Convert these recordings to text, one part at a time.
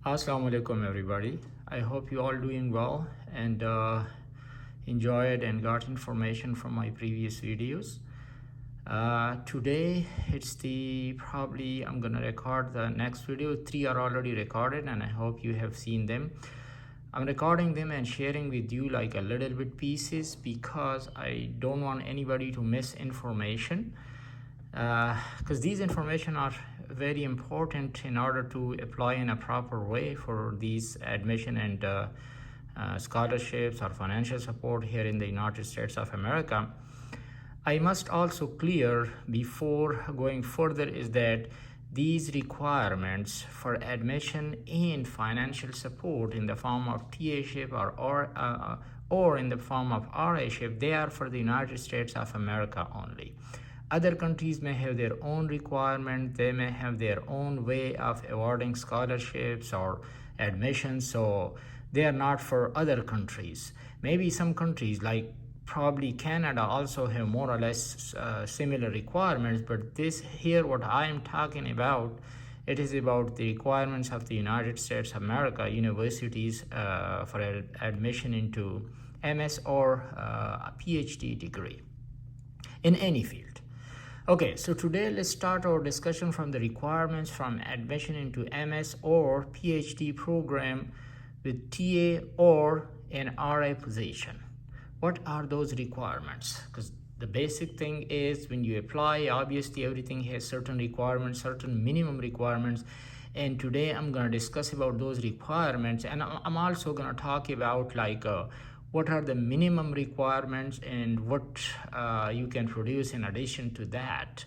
Assalamu alaikum everybody. I hope you all doing well and enjoyed and got information from my previous videos. Today it's the probably I'm gonna record the next video. 3 are already recorded and I hope you have seen them. I'm recording them and sharing with you like a little bit pieces because I don't want anybody to miss information, because these information are very important in order to apply in a proper way for these admission and scholarships or financial support here in the United States of America. I must also clear before going further is that these requirements for admission and financial support in the form of TA-ship or in the form of RA-ship, they are for the United States of America only. Other countries may have their own requirement, they may have their own way of awarding scholarships or admissions, so they are not for other countries. Maybe some countries like probably Canada also have more or less similar requirements, but this here what I am talking about, it is about the requirements of the United States of America universities for admission into MS or a PhD degree in any field. Okay, so today let's start our discussion from the requirements from admission into MS or PhD program with TA or an RA position. What are those requirements? Because the basic thing is when you apply, obviously everything has certain requirements, certain minimum requirements. And today I'm going to discuss about those requirements. And I'm also going to talk about like what are the minimum requirements and what you can produce in addition to that.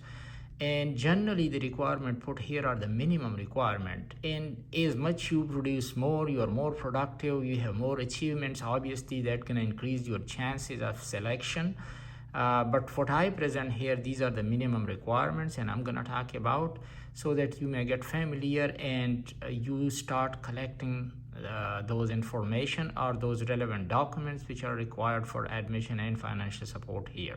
And generally the requirement put here are the minimum requirement, and as much you produce more, you are more productive, you have more achievements, obviously that can increase your chances of selection. But what I present here, these are the minimum requirements and I'm going to talk about so that you may get familiar and you start collecting those information or those relevant documents which are required for admission and financial support here.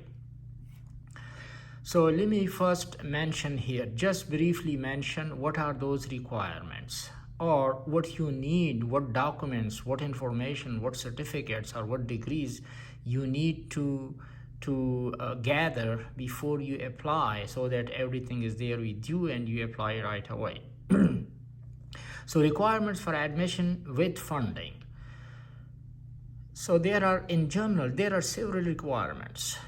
So let me first mention here, just briefly mention what are those requirements or what you need, what documents, what information, what certificates or what degrees you need to gather before you apply so that everything is there with you and you apply right away. So requirements for admission with funding. So there are, in general, there are several requirements.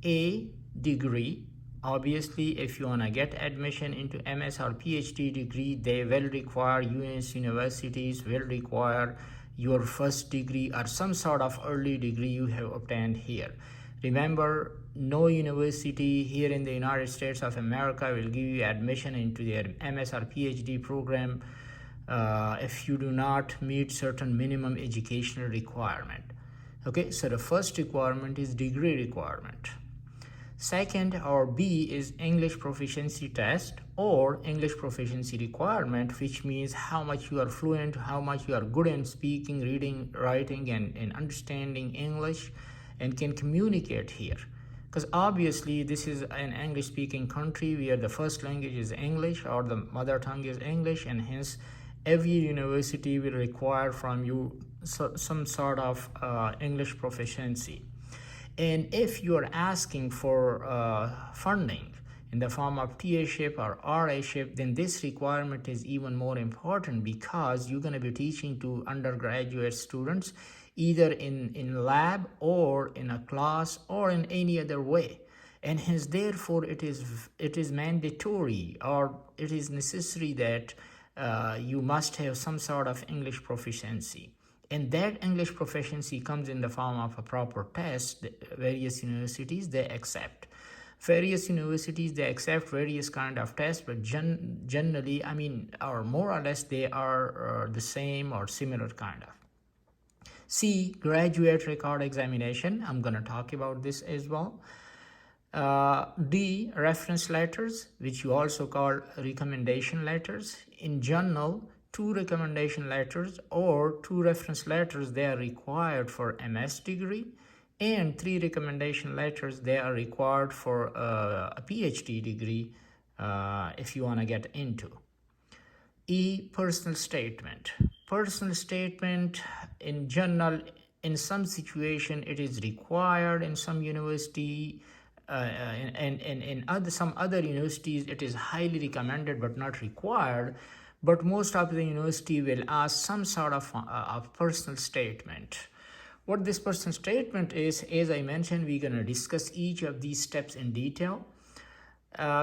A degree. Obviously, if you want to get admission into MS or PhD degree, they will require, US universities will require your first degree or some sort of early degree you have obtained here. Remember, no university here in the United States of America will give you admission into their MS or PhD program if you do not meet certain minimum educational requirement. Okay, so the first requirement is degree requirement. Second, or B, is English proficiency test or English proficiency requirement, which means how much you are fluent, how much you are good in speaking, reading, writing, and understanding English and can communicate here. Because obviously this is an English speaking country where the first language is English or the mother tongue is English, and hence every university will require from you some sort of English proficiency. And if you are asking for funding in the form of TA-ship or RA-ship, then this requirement is even more important because you're going to be teaching to undergraduate students either in lab or in a class or in any other way. And hence, therefore, it is mandatory or it is necessary that you must have some sort of English proficiency. And that English proficiency comes in the form of a proper test. Various universities, they accept. Various universities, they accept various kind of tests, but generally, I mean, or more or less, they are the same or similar kind of. C, graduate record examination. I'm going to talk about this as well. D, reference letters, which you also call recommendation letters. In general, 2 recommendation letters or 2 reference letters, they are required for MS degree, and 3 recommendation letters, they are required for a PhD degree if you want to get into. Personal statement. Personal statement in general, in some situation it is required in some university, and in some other universities it is highly recommended but not required. But most of the university will ask some sort of personal statement. What this personal statement is, as I mentioned, we're going to discuss each of these steps in detail.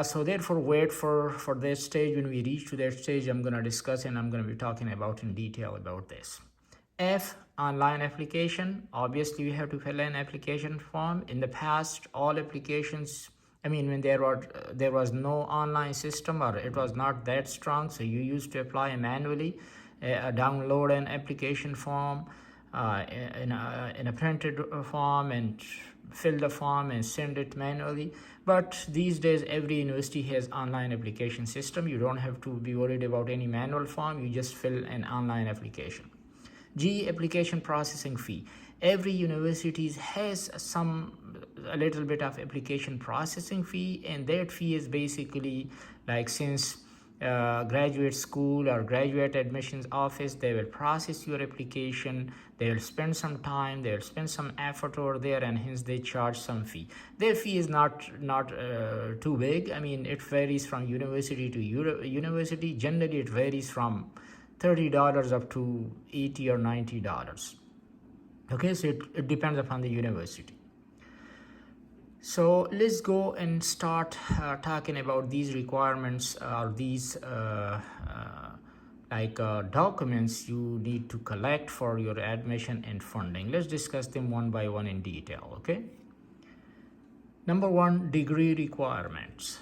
So therefore, wait for that stage. When we reach to that stage, I'm going to discuss and I'm going to be talking about in detail about this. F, online application. Obviously, we have to fill an application form. In the past, all applications, I mean, when there was no online system, or it was not that strong, so you used to apply manually, download an application form in a printed form and fill the form and send it manually. But these days every university has online application system. You don't have to be worried about any manual form. You just fill an online application. G, application processing fee. Every university has a little bit of application processing fee, and that fee is basically like, since graduate school or graduate admissions office, they will process your application, they will spend some time, they will spend some effort over there, and hence they charge some fee. Their fee is not too big. I mean, it varies from university to university. Generally it varies from $30 up to $80 or $90. Okay, so it depends upon the university. So let's go and start talking about these requirements, or these documents you need to collect for your admission and funding. Let's discuss them one by one in detail, okay? Number one, degree requirements.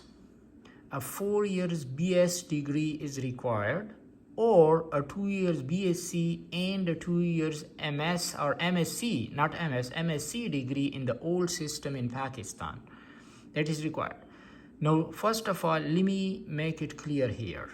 A 4 years BS degree is required, or a 2 years BSc and a 2 years MS or MSc, not MS, MSc degree in the old system in Pakistan. That is required. Now, first of all, let me make it clear here.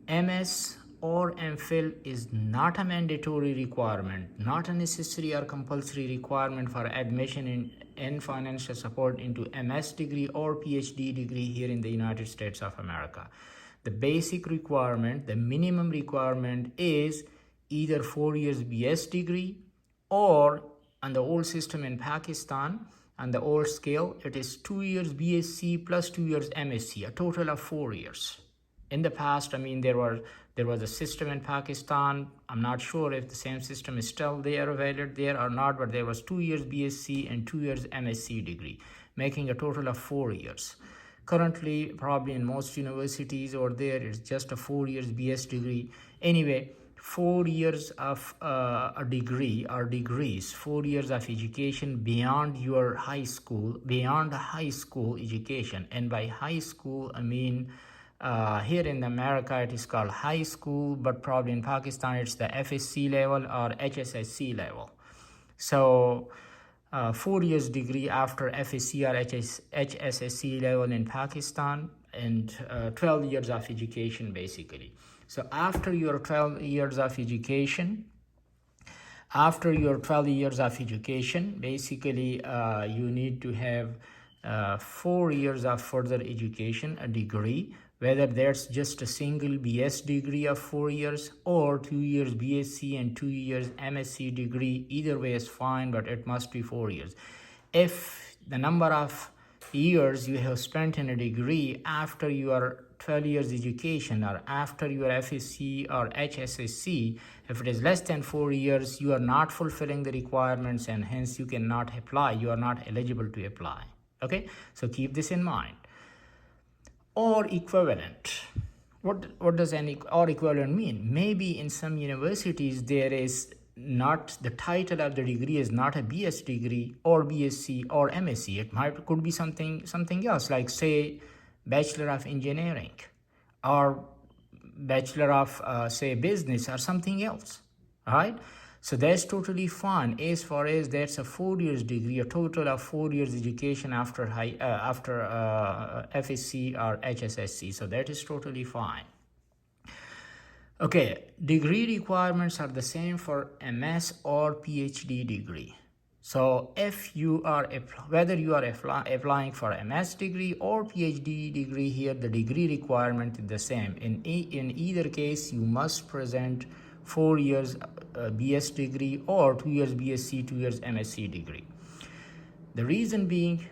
MS or MPhil is not a mandatory requirement, not a necessary or compulsory requirement for admission in financial support into MS degree or PhD degree here in the United States of America. The basic requirement, the minimum requirement, is either 4 years BS degree, or on the old system in Pakistan, on the old scale, it is 2 years BSc plus 2 years MSc, a total of 4 years. In the past, I mean, there was a system in Pakistan. I'm not sure if the same system is still there, valid there or not, but there was 2 years BSc and 2 years MSc degree, making a total of 4 years. Currently, probably in most universities over there, it's just a 4 years BS degree. Anyway, 4 years of a degree or degrees, 4 years of education beyond your high school, beyond high school education. And by high school, I mean, here in America, it is called high school, but probably in Pakistan, it's the FSC level or HSSC level. So, 4 years degree after FSC or HSSC level in Pakistan, and 12 years of education basically. So after your 12 years of education, basically you need to have 4 years of further education, a degree, whether that's just a single BS degree of 4 years or 2 years BSc and 2 years MSc degree. Either way is fine, but it must be 4 years. If the number of years you have spent in a degree after your 12 years education or after your FSc or HSSC, if it is less than 4 years, you are not fulfilling the requirements, and hence you cannot apply. You are not eligible to apply. Okay, so keep this in mind. Or equivalent. What does an or equivalent mean? Maybe in some universities there is not, the title of the degree is not a BS degree or BSc or MSc. It could be something else, like say Bachelor of Engineering or Bachelor of say business or something else. All right. So that's totally fine as far as that's a 4 years degree, a total of 4 years education after FSc or HSSC. So that is totally fine. Okay, degree requirements are the same for MS or PhD degree. So if you are whether you are applying for a MS degree or PhD degree, here the degree requirement is the same. In either case, you must present 4 years BS degree or 2 years BSc, 2 years MSc degree. The reason being,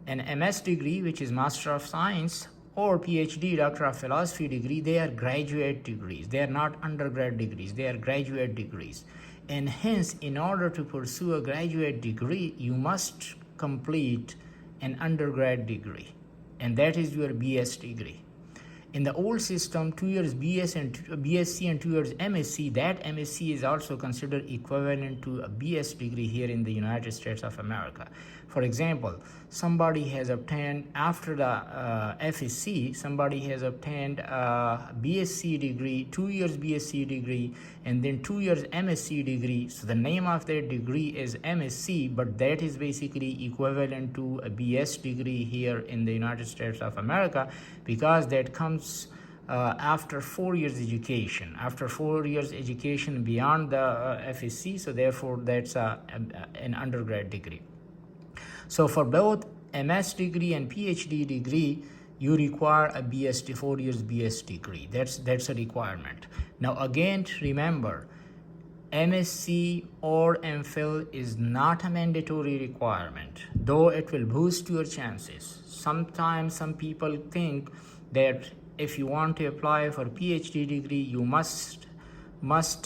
an MS degree, which is Master of Science, or PhD, Doctor of Philosophy degree, they are graduate degrees. They are not undergrad degrees, they are graduate degrees. And hence, in order to pursue a graduate degree, you must complete an undergrad degree, and that is your BS degree. In the old system, 2 years BSc and 2 years MSc, that MSc is also considered equivalent to a BS degree here in the United States of America. For example, somebody has obtained, after the FSc, somebody has obtained a BSc degree, 2 years BSc degree, and then 2 years MSc degree. So the name of that degree is MSc, but that is basically equivalent to a BS degree here in the United States of America, because that comes after 4 years education. After 4 years education beyond the FSc, so therefore that's an undergrad degree. So for both MS degree and PhD degree, you require a 4 years BS degree. That's a requirement. Now again, remember, MSc or MPhil is not a mandatory requirement, though it will boost your chances. Sometimes some people think that if you want to apply for PhD degree, you must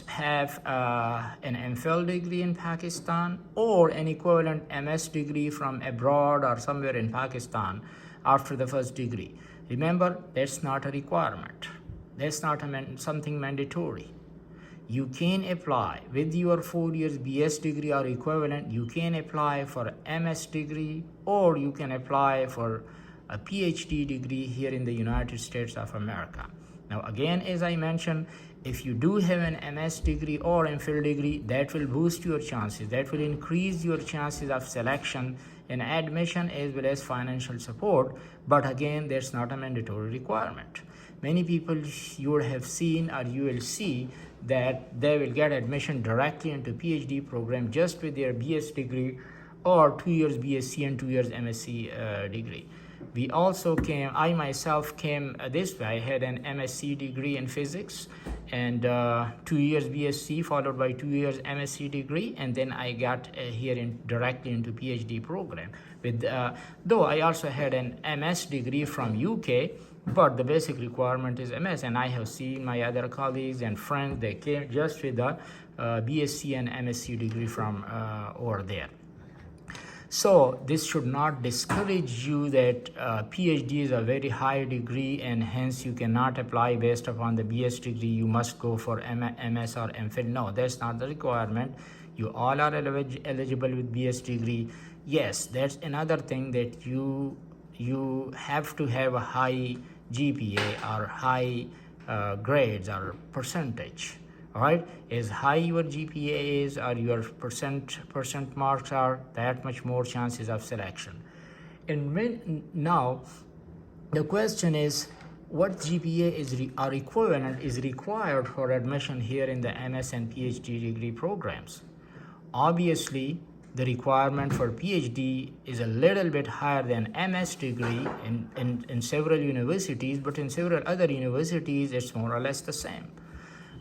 have an MPhil degree in Pakistan or an equivalent MS degree from abroad or somewhere in Pakistan after the first degree. Remember, that's not a requirement. That's not something mandatory. You can apply with your 4 years BS degree or equivalent. You can apply for MS degree, or you can apply for a PhD degree here in the United States of America. Now again, as I mentioned, if you do have an MS degree or MPhil degree, that will boost your chances. That will increase your chances of selection and admission, as well as financial support. But again, that's not a mandatory requirement. Many people you would have seen, or you will see, that they will get admission directly into PhD program just with their BS degree or 2 years BSc and 2 years MSc degree. We also I myself came this way. I had an MSc degree in physics and 2 years BSc followed by 2 years MSc degree, and then I got directly into PhD program. Though I also had an MS degree from UK, but the basic requirement is MS, and I have seen my other colleagues and friends, they came just with the BSc and MSc degree from over there. So this should not discourage you that PhD is a very high degree and hence you cannot apply based upon the BS degree. You must go for MS or MPhil. No, that's not the requirement. You all are eligible with BS degree. Yes, that's another thing, that you have to have a high GPA or high grades or percentage. All right, as high your GPA is or your percent marks are, that much more chances of selection. And now the question is, what GPA or equivalent is required for admission here in the MS and PhD degree programs? Obviously, the requirement for PhD is a little bit higher than MS degree in several universities, but in several other universities it's more or less the same.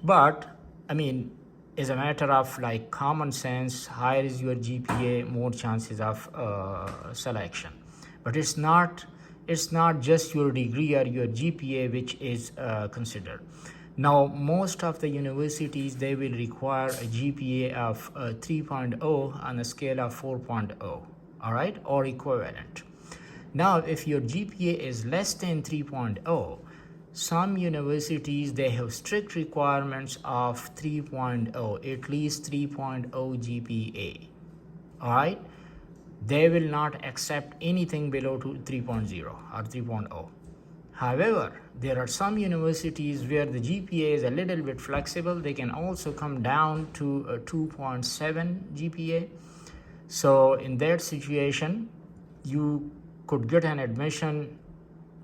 But I mean, as a matter of like common sense, higher is your GPA, more chances of selection. But it's not just your degree or your GPA which is considered. Now, most of the universities, they will require a GPA of 3.0 on a scale of 4.0, all right, or equivalent. Now, if your GPA is less than 3.0, some universities, they have strict requirements of 3.0, at least 3.0 GPA, all right? They will not accept anything below 3.0 or 3.0. However, there are some universities where the GPA is a little bit flexible. They can also come down to a 2.7 GPA. So in that situation, you could get an admission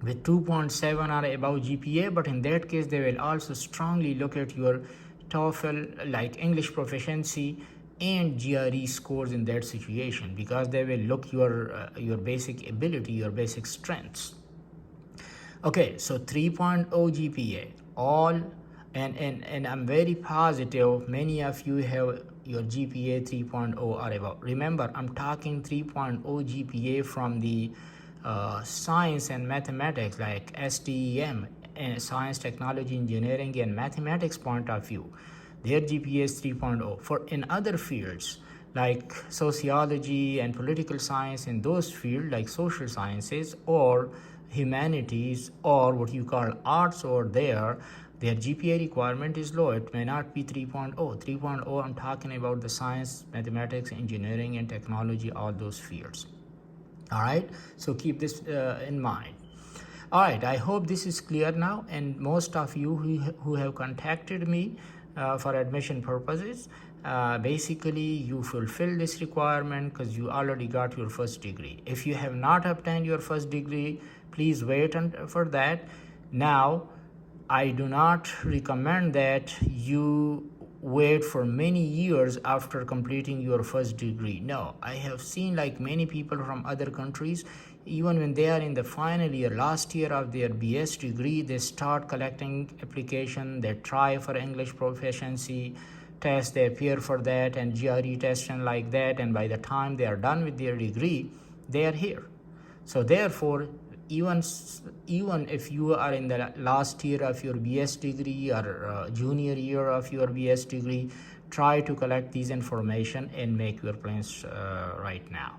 with 2.7 or above GPA, but in that case, they will also strongly look at your TOEFL, like English proficiency, and GRE scores in that situation, because they will look your basic ability, your basic strengths. Okay, so 3.0 GPA, all, and I'm very positive many of you have your GPA 3.0 or above. Remember, I'm talking 3.0 GPA from the science and mathematics, like STEM, and science, technology, engineering, and mathematics point of view. Their GPA is 3.0. For in other fields like sociology and political science, in those fields like social sciences or humanities or what you call arts, or their GPA requirement is low. It may not be 3.0. 3.0, I'm talking about the science, mathematics, engineering, and technology, all those fields. All right, so keep this in mind. All right, I hope this is clear now, and most of you who have contacted me for admission purposes, basically you fulfill this requirement because you already got your first degree. If you have not obtained your first degree, please wait for that. Now, I do not recommend that you wait for many years after completing your first degree. No, I have seen like many people from other countries, even when they are in the final year, last year of their BS degree, they start collecting application, they try for English proficiency test, they appear for that and GRE test and like that, and by the time they are done with their degree, they are here. So therefore, even if you are in the last year of your BS degree or junior year of your BS degree, try to collect these information and make your plans right now.